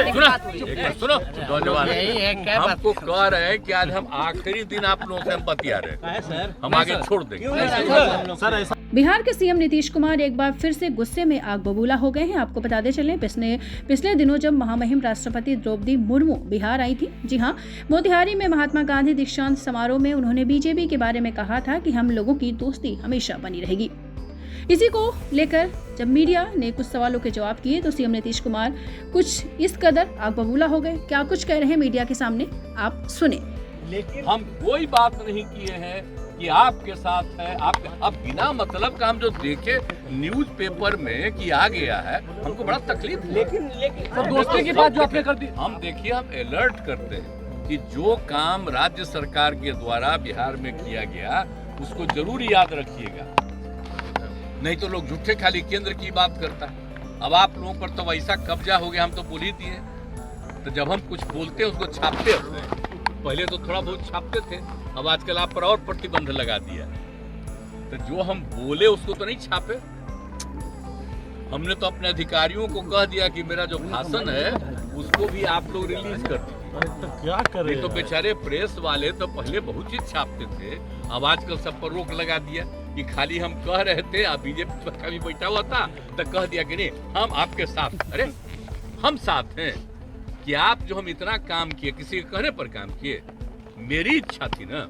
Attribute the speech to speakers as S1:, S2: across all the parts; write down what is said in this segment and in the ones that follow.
S1: सुनो नौजवान, हमको कह रहे हैं कि आज हम आखिरी दिन आप लोगों से हम बतिया रहे हैं, हम आगे छोड़ देंगे।
S2: बिहार के सीएम नीतीश कुमार एक बार फिर से गुस्से में आग बबूला हो गए हैं। आपको बताते चलें, पिछले दिनों जब महामहिम राष्ट्रपति द्रौपदी मुर्मू बिहार आई थी, जी हां, मोतिहारी में महात्मा गांधी दीक्षांत समारोह में उन्होंने बीजेपी के बारे में कहा था कि हम लोगों की दोस्ती हमेशा बनी रहेगी। इसी को लेकर जब मीडिया ने कुछ सवालों के जवाब किए तो सीएम नीतीश कुमार कुछ इस कदर आग बबूला हो गए। क्या कुछ कह रहे हैं मीडिया के सामने, आप सुने।
S1: लेकिन हम कोई बात नहीं किए हैं कि आपके साथ है, आप बिना मतलब का हम जो देखे न्यूज़पेपर में कि आ गया है, हमको बड़ा तकलीफ। लेकिन
S3: दोस्ती की बात जो आपने कर दी,
S1: हम देखिए, हम अलर्ट करते हैं कि जो काम राज्य सरकार के द्वारा बिहार में किया गया उसको जरूर याद रखिएगा, नहीं तो लोग झूठे खाली केंद्र की बात करता है। अब आप लोगों पर तो वैसा कब्जा हो गया, हम तो बोल ही दिए। तो जब हम कुछ बोलते हैं उसको छापते हैं, पहले तो थोड़ा बहुत छापते थे, अब आजकल आप पर और प्रतिबंध लगा दिया। तो जो हम बोले उसको तो नहीं छापे। हमने तो अपने अधिकारियों को कह दिया कि मेरा जो भाषण है उसको भी आप लोग रिलीज कर दीजिए।
S3: तो क्या करें?
S1: तो बेचारे प्रेस वाले तो पहले बहुत चीज छापते थे, अब आजकल सब पर रोक लगा दिया कि खाली हम कह रहे थे। अब बीजेपी का भी बैठा हुआ था तो कह दिया कि नहीं, हम आपके साथ। अरे हम साथ हैं कि आप जो हम इतना काम किए, किसी के कहने पर काम किए, मेरी इच्छा थी ना।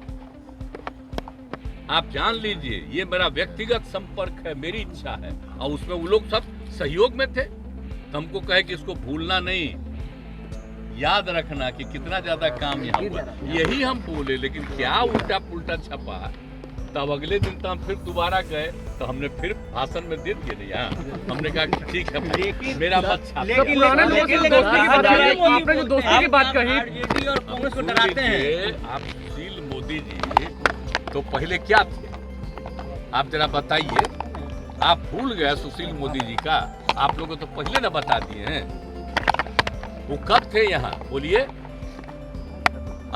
S1: आप जान लीजिए, ये मेरा व्यक्तिगत संपर्क है, मेरी इच्छा है, और उसमें वो लोग सब सहयोग में थे। तो हमको कहे कि इसको भूलना नहीं, याद रखना कि कितना ज्यादा काम यहाँ हुआ, यही हम बोले। लेकिन क्या उल्टा पुल्टा छपा। तब अगले दिन तो हम फिर दोबारा गए तो हमने फिर भाषण में दे दिए यहाँ, हमने कहा कि ठीक है, मेरा मत छाप। आप सुशील मोदी जी तो पहले क्या थे, आप जरा बताइए। आप भूल गए सुशील मोदी जी का, आप लोगों को तो पहले ना बता दिए हैं। वो कब थे यहाँ, बोलिए।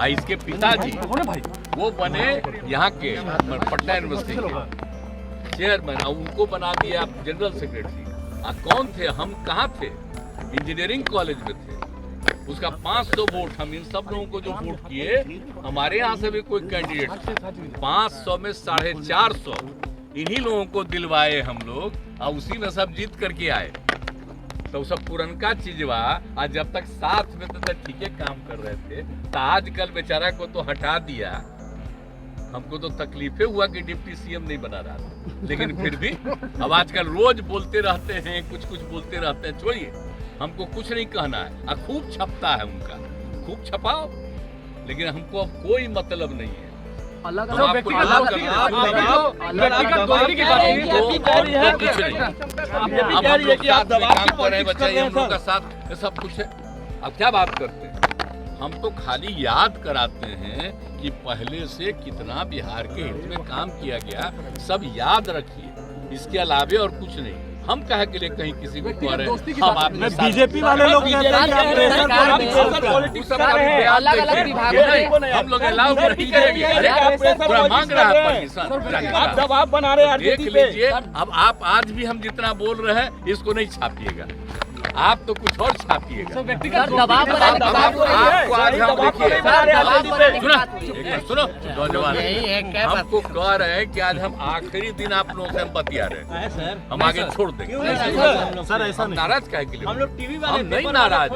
S1: इसके पिताजी वो बने यहाँ के पटना यूनिवर्सिटी के चेयरमैन, और उनको बना दिया आप जनरल सेक्रेटरी। कौन थे, हम कहाँ थे, इंजीनियरिंग कॉलेज में थे। उसका 500 वोट, हम इन सब लोगों को जो वोट किए, हमारे यहाँ से भी कोई कैंडिडेट 500 में 450 इन्हीं लोगों को दिलवाए हम लोग, और उसी में सब जीत करके आए। तो सब पुरनका चीजवा आज जब तक साथ में तो ठीक है काम कर रहे थे, तो आजकल बेचारा को तो हटा दिया। हमको तो तकलीफे हुआ कि डिप्टी सीएम नहीं बना रहा था, लेकिन फिर भी अब आजकल रोज बोलते रहते हैं, कुछ बोलते रहते हैं। छोड़िए, हमको कुछ नहीं कहना है। खूब छपता है उनका, खूब छपाओ, लेकिन हमको अब कोई मतलब नहीं है।
S3: अलग
S1: अलग व्यक्तिगत दोस्ती की बात नहीं, कुछ नहीं। अब हम लोग साथ में काम कर रहे हैं, बच्चा हम लोग का साथ सब कुछ है। अब क्या बात करते हैं, हम तो खाली याद कराते हैं कि पहले से कितना बिहार के हित में काम किया गया, सब याद रखिए। इसके अलावे और कुछ नहीं। हम कहे के लिए कहीं किसी को कह रहे हैं, हम आपने
S3: बीजेपी वाले लोग कहते हैं
S1: अलग अलग विभागों में हम लोग अलाउ नहीं करेंगे। मांग रहा है परमिशन,
S3: आप दबाव बना रहे हैं।
S1: देख लीजिए, अब आप आज भी हम जितना बोल रहे हैं इसको नहीं छापिएगा, आप तो कुछ और छापिएगा। सुनो नौजवान, हमको कह रहे हैं कि आज हम आखिरी दिन आप लोगों से हम बतिया रहे हैं, हम आगे छोड़ देंगे।
S3: सर ऐसा
S1: नाराज काहे के लिए?
S3: हम लोग टीवी
S1: हम नहीं नाराज,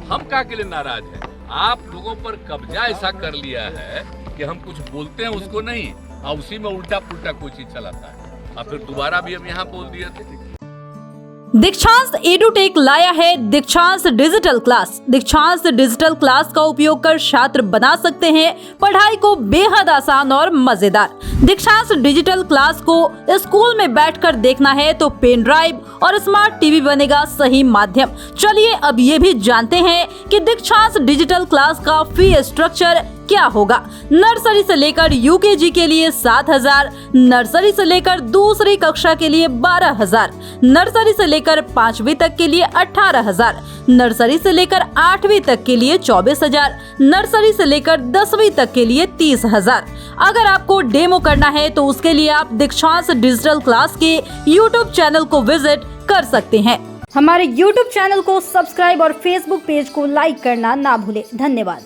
S1: हम क्या के लिए नाराज हैं? आप लोगों पर कब्जा ऐसा कर लिया है कि हम कुछ बोलते हैं उसको नहीं, और उसी में उल्टा पुल्टा कोई चीज चलाता है। और फिर दोबारा भी हम यहाँ बोल दिए थे।
S2: दीक्षांत एडुटेक लाया है दीक्षांत डिजिटल क्लास। दीक्षांत डिजिटल क्लास का उपयोग कर छात्र बना सकते हैं पढ़ाई को बेहद आसान और मजेदार। दीक्षांत डिजिटल क्लास को स्कूल में बैठकर देखना है तो पेन ड्राइव और स्मार्ट टीवी बनेगा सही माध्यम। चलिए अब ये भी जानते हैं कि दीक्षांत डिजिटल क्लास का फी स्ट्रक्चर क्या होगा। नर्सरी से लेकर यूकेजी के लिए 7,000, नर्सरी से लेकर दूसरी कक्षा के लिए 12,000, नर्सरी से लेकर 5वीं तक के लिए 18,000, नर्सरी से लेकर 8वीं तक के लिए 24,000, नर्सरी से लेकर 10वीं तक के लिए 30,000। अगर आपको डेमो करना है तो उसके लिए आप दीक्षांत डिजिटल क्लास के YouTube चैनल को विजिट कर सकते हैं। हमारे YouTube चैनल को सब्सक्राइब और Facebook पेज को लाइक करना ना भूलें। धन्यवाद।